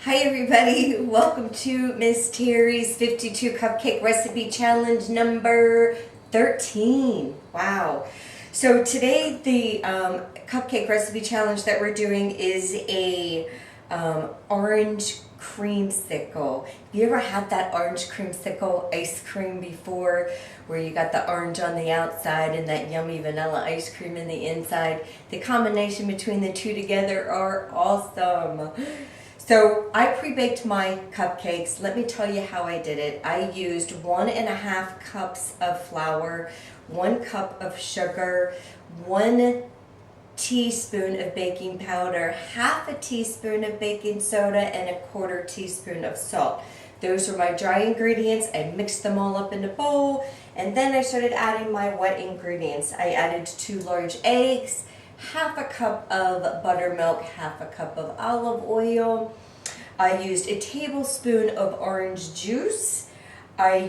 Hi everybody, welcome to Miss Terry's 52 Cupcake Recipe Challenge number 13. Wow. So today the cupcake recipe challenge that we're doing is a orange creamsicle. Have you ever had that orange creamsicle ice cream before, where you got the orange on the outside and that yummy vanilla ice cream in the inside? The combination between the two together are awesome. So I pre-baked my cupcakes. Let me tell you how I did it. I used 1.5 cups of flour, 1 cup of sugar, 1 teaspoon of baking powder, half a teaspoon of baking soda, and 1/4 teaspoon of salt. Those are my dry ingredients. I mixed them all up in a bowl, and then I started adding my wet ingredients. I added 2 large eggs, half a cup of buttermilk, half a cup of olive oil. I used a tablespoon of orange juice. I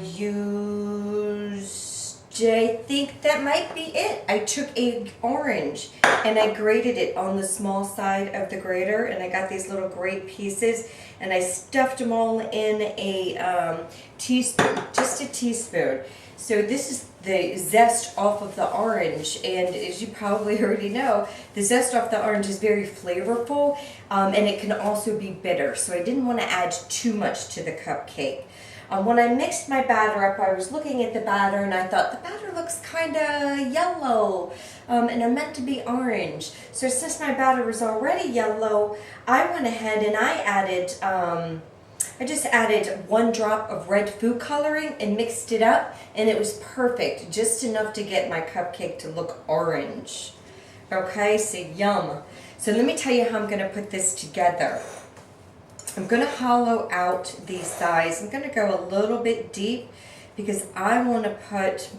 think that might be it. I took an orange and I grated it on the small side of the grater, and I got these little grape pieces and I stuffed them all in a teaspoon, just a teaspoon. So this is the zest off of the orange, and as you probably already know, the zest off the orange is very flavorful, and it can also be bitter, so I didn't want to add too much to the cupcake. When I mixed my batter up, I was looking at the batter and I thought the batter looks kind of yellow, and I'm meant to be orange. So since my batter was already yellow, I went ahead and I just added 1 drop of red food coloring and mixed it up, and it was perfect, just enough to get my cupcake to look orange. Okay, so yum. So let me tell you how I'm going to put this together. I'm going to hollow out these sides. I'm going to go a little bit deep because I want to put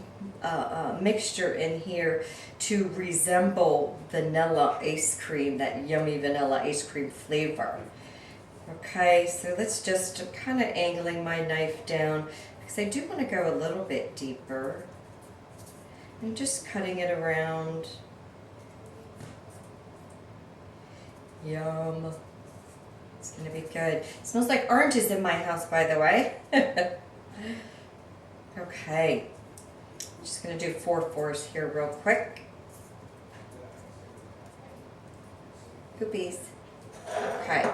a mixture in here to resemble vanilla ice cream, that yummy vanilla ice cream flavor. Okay, so let's just kind of angling my knife down because I do want to go a little bit deeper. I'm just cutting it around. Yum. It's going to be good. It smells like oranges in my house, by the way. Okay. I'm just going to do 4/4 here real quick. Oopies. Okay.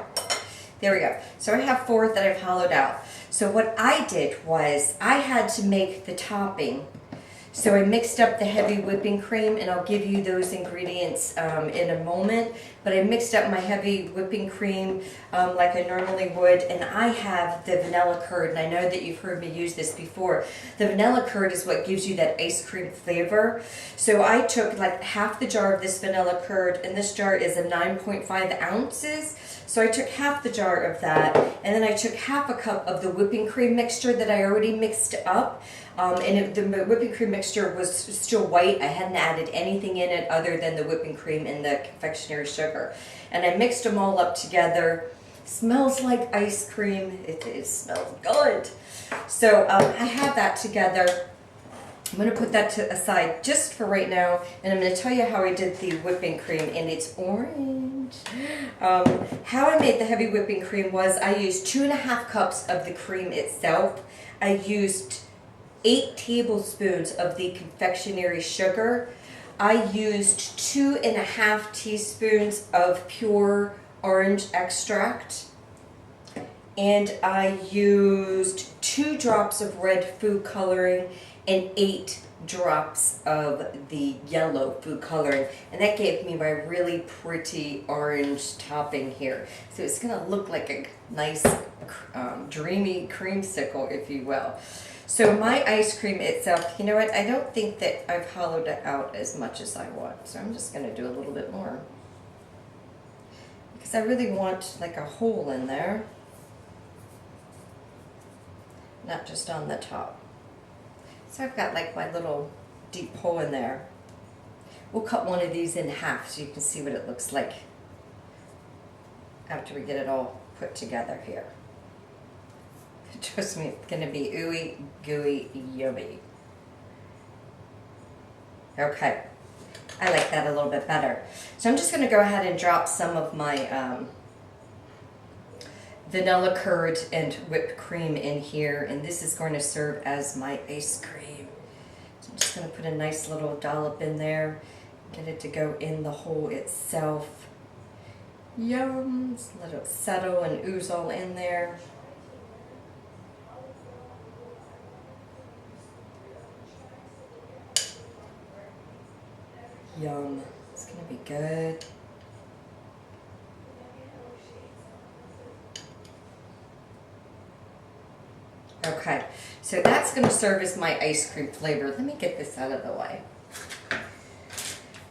There we go. So I have 4 that I've hollowed out. So what I did was I had to make the topping. So I mixed up the heavy whipping cream, and I'll give you those ingredients in a moment. But I mixed up my heavy whipping cream like I normally would, and I have the vanilla curd, and I know that you've heard me use this before. The vanilla curd is what gives you that ice cream flavor. So I took like half the jar of this vanilla curd, and this jar is a 9.5 ounces. So I took half the jar of that, and then I took half a cup of the whipping cream mixture that I already mixed up. The whipping cream mixture was still white. I hadn't added anything in it other than the whipping cream and the confectionery sugar. And I mixed them all up together. Smells like ice cream. It smells good. So I have that together. I'm going to put that aside just for right now, and I'm going to tell you how I did the whipping cream, and it's orange. How I made the heavy whipping cream was I used 2.5 cups of the cream itself. I used 8 tablespoons of the confectionery sugar. I used 2.5 teaspoons of pure orange extract. And I used 2 drops of red food coloring and 8 drops of the yellow food coloring, and that gave me my really pretty orange topping here. So it's going to look like a nice dreamy creamsicle, if you will. So my ice cream itself, you know what, I don't think that I've hollowed it out as much as I want, so I'm just going to do a little bit more because I really want like a hole in there, not just on the top. So I've got like my little deep hole in there. We'll cut one of these in half so you can see what it looks like after we get it all put together here. Trust me, it's going to be ooey, gooey, yummy. Okay, I like that a little bit better. So I'm just going to go ahead and drop some of my vanilla curd and whipped cream in here, and this is going to serve as my ice cream. So I'm just going to put a nice little dollop in there, get it to go in the hole itself. Yum! Just let it settle and ooze all in there. Yum! It's going to be good. Okay, so that's going to serve as my ice cream flavor. Let me get this out of the way.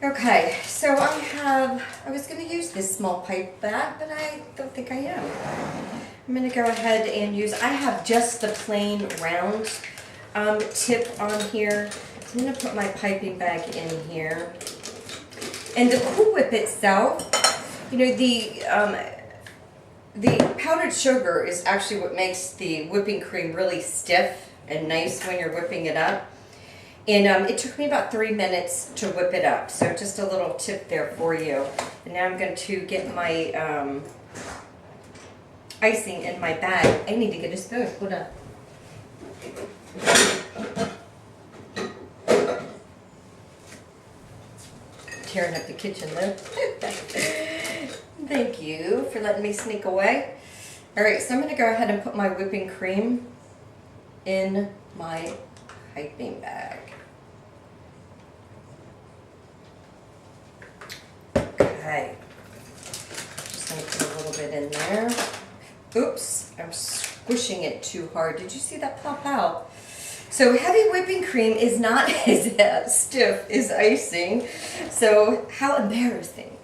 Okay, so I was going to use this small pipe bag, but I don't think I am. I'm going to go ahead and use, I have just the plain round tip on here. So I'm going to put my piping bag in here. And the Cool Whip itself, you know, the powdered sugar is actually what makes the whipping cream really stiff and nice when you're whipping it up. And it took me about 3 minutes to whip it up. So just a little tip there for you. And now I'm going to get my icing in my bag. I need to get a spoon. Hold on. Tearing up the kitchen lid. Thank you for letting me sneak away. Alright, so I'm going to go ahead and put my whipping cream in my piping bag. Okay. Just going to put a little bit in there. Oops, I'm squishing it too hard. Did you see that pop out? So heavy whipping cream is not as stiff as icing. So how embarrassing.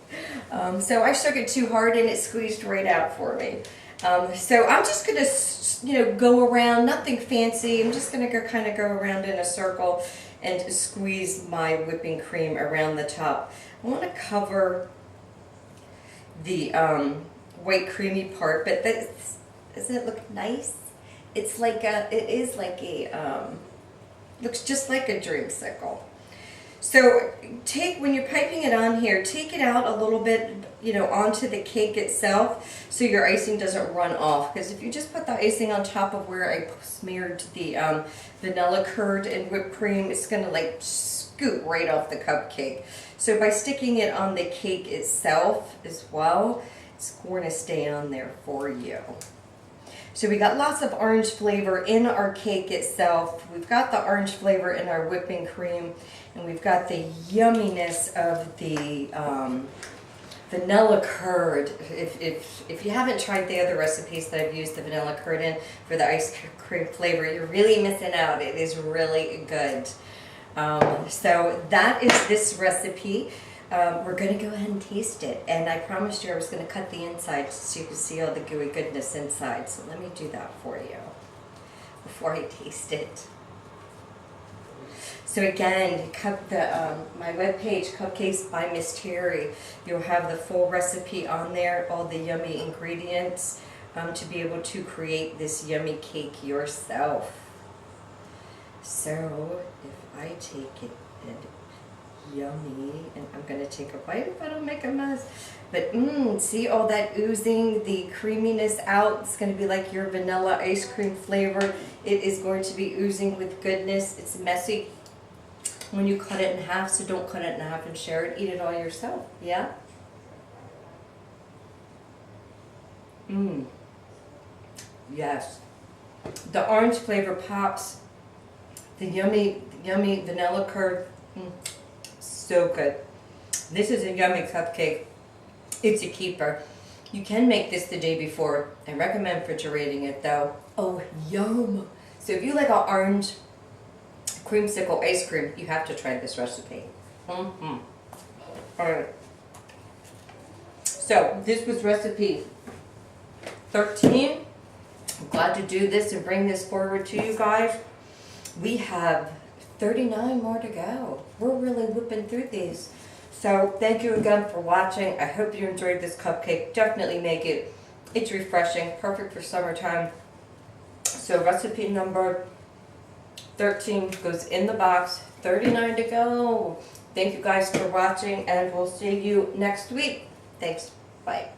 So I shook it too hard and it squeezed right out for me. So I'm just going to, go around, nothing fancy. I'm just going to kind of go around in a circle and squeeze my whipping cream around the top. I want to cover the white creamy part, but doesn't it look nice? It's like looks just like a dreamsicle. So when you're piping it on here, take it out a little bit, onto the cake itself so your icing doesn't run off. Because if you just put the icing on top of where I smeared the vanilla curd and whipped cream, it's going to like scoot right off the cupcake. So by sticking it on the cake itself as well, it's going to stay on there for you. So we got lots of orange flavor in our cake itself. We've got the orange flavor in our whipping cream, and we've got the yumminess of the vanilla curd. If you haven't tried the other recipes that I've used the vanilla curd in for the ice cream flavor, you're really missing out. It is really good. So that is this recipe. We're going to go ahead and taste it, and I promised you I was going to cut the inside so you can see all the gooey goodness inside. So let me do that for you before I taste it. So again, my webpage, Cupcakes by Miss Terry, you'll have the full recipe on there, all the yummy ingredients to be able to create this yummy cake yourself. So if I take it and yummy, and I'm going to take a bite if I don't make a mess. But see all that oozing, the creaminess out. It's going to be like your vanilla ice cream flavor. It is going to be oozing with goodness. It's messy when you cut it in half, so don't cut it in half and share it. Eat it all yourself, yeah? Yes. The orange flavor pops. The yummy vanilla curd. So good. This is a yummy cupcake. It's a keeper. You can make this the day before. I recommend refrigerating it though. Oh, yum. So if you like an orange creamsicle ice cream, you have to try this recipe. Alright. So this was recipe 13. I'm glad to do this and bring this forward to you guys. We have 39 more to go. We're really whipping through these. So thank you again for watching. I hope you enjoyed this cupcake. Definitely make it. It's refreshing, perfect for summertime. So recipe number 13 goes in the box. 39 to go. Thank you guys for watching, and we'll see you next week. Thanks. Bye.